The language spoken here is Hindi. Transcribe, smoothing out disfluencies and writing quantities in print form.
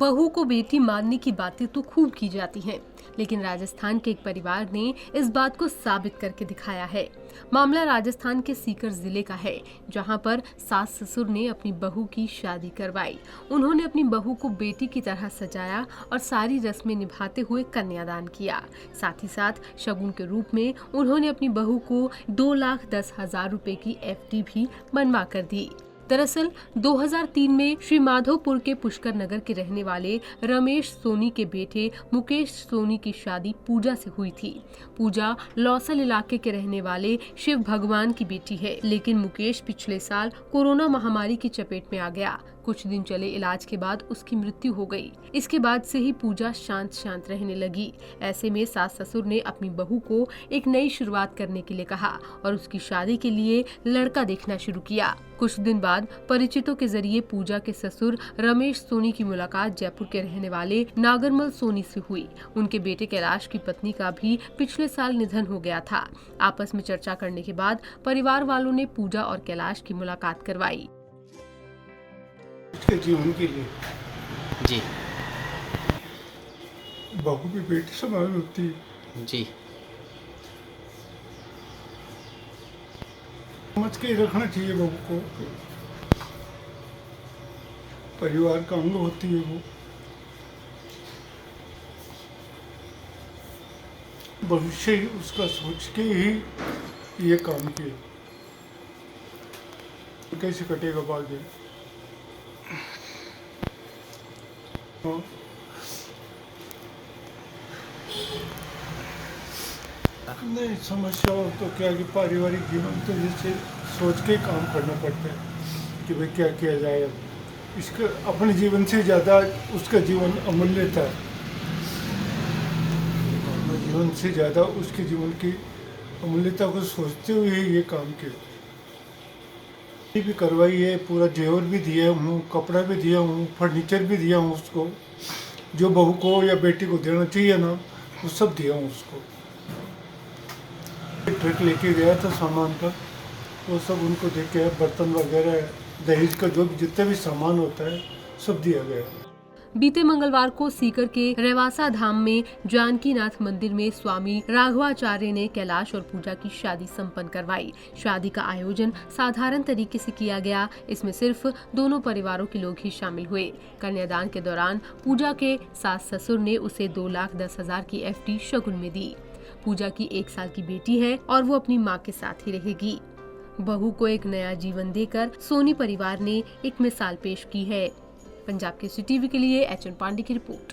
बहू को बेटी मानने की बातें तो खूब की जाती हैं, लेकिन राजस्थान के एक परिवार ने इस बात को साबित करके दिखाया है। मामला राजस्थान के सीकर जिले का है, जहां पर सास ससुर ने अपनी बहू की शादी करवाई। उन्होंने अपनी बहू को बेटी की तरह सजाया और सारी रस्में निभाते हुए कन्यादान किया। साथ ही साथ शगुन के रूप में उन्होंने अपनी बहू को 2,10,000 रुपए की FD भी बनवा कर दी। दरअसल 2003 में श्री माधोपुर के पुष्कर नगर के रहने वाले रमेश सोनी के बेटे मुकेश सोनी की शादी पूजा से हुई थी। पूजा लौसल इलाके के रहने वाले शिव भगवान की बेटी है, लेकिन मुकेश पिछले साल कोरोना महामारी की चपेट में आ गया। कुछ दिन चले इलाज के बाद उसकी मृत्यु हो गई। इसके बाद से ही पूजा शांत रहने लगी। ऐसे में सास ससुर ने अपनी बहू को एक नई शुरुआत करने के लिए कहा और उसकी शादी के लिए लड़का देखना शुरू किया। कुछ दिन बाद परिचितों के जरिए पूजा के ससुर रमेश सोनी की मुलाकात जयपुर के रहने वाले नागरमल सोनी से हुई। उनके बेटे कैलाश की पत्नी का भी पिछले साल निधन हो गया था। आपस में चर्चा करने के बाद परिवार वालों ने पूजा और कैलाश की मुलाकात करवाई। उसके जीवन के लिए जी बहू की बेटी समान होती है। जी समझ के रखना चाहिए बहू को, परिवार का अंग होती है वो। भविष्य ही उसका सोच के ही ये काम किया। कैसे कटेगा भाग्य? हाँ। नहीं, समस्या हो तो क्या कि पारिवारिक जीवन तो जैसे सोच के काम करना पड़ता है कि भाई क्या किया जाए। इसका अपने जीवन से ज़्यादा उसका जीवन अमूल्य था। अपने जीवन से ज़्यादा उसके जीवन की अमूल्यता को सोचते हुए ही ये काम किया। ये भी करवाई है, पूरा जेवर भी दिया हूँ, कपड़ा भी दिया हूँ, फर्नीचर भी दिया हूँ उसको। जो बहू को या बेटी को देना चाहिए ना, वो सब दिया हूँ उसको। ट्रक लेके गया था सामान का, वो सब उनको दे के, बर्तन वगैरह, दहेज का जो जितना भी सामान होता है सब दिया गया। बीते मंगलवार को सीकर के रेवासा धाम में जानकीनाथ मंदिर में स्वामी राघवाचार्य ने कैलाश और पूजा की शादी संपन्न करवाई। शादी का आयोजन साधारण तरीके से किया गया। इसमें सिर्फ दोनों परिवारों के लोग ही शामिल हुए। कन्यादान के दौरान पूजा के सास ससुर ने उसे 2,10,000 की FD शगुन में दी। पूजा की 1 साल की बेटी है और वो अपनी मां के साथ ही रहेगी। बहू को एक नया जीवन देकर सोनी परिवार ने एक मिसाल पेश की है। पंजाब केसरी टीवी के लिए HN पांडे की रिपोर्ट।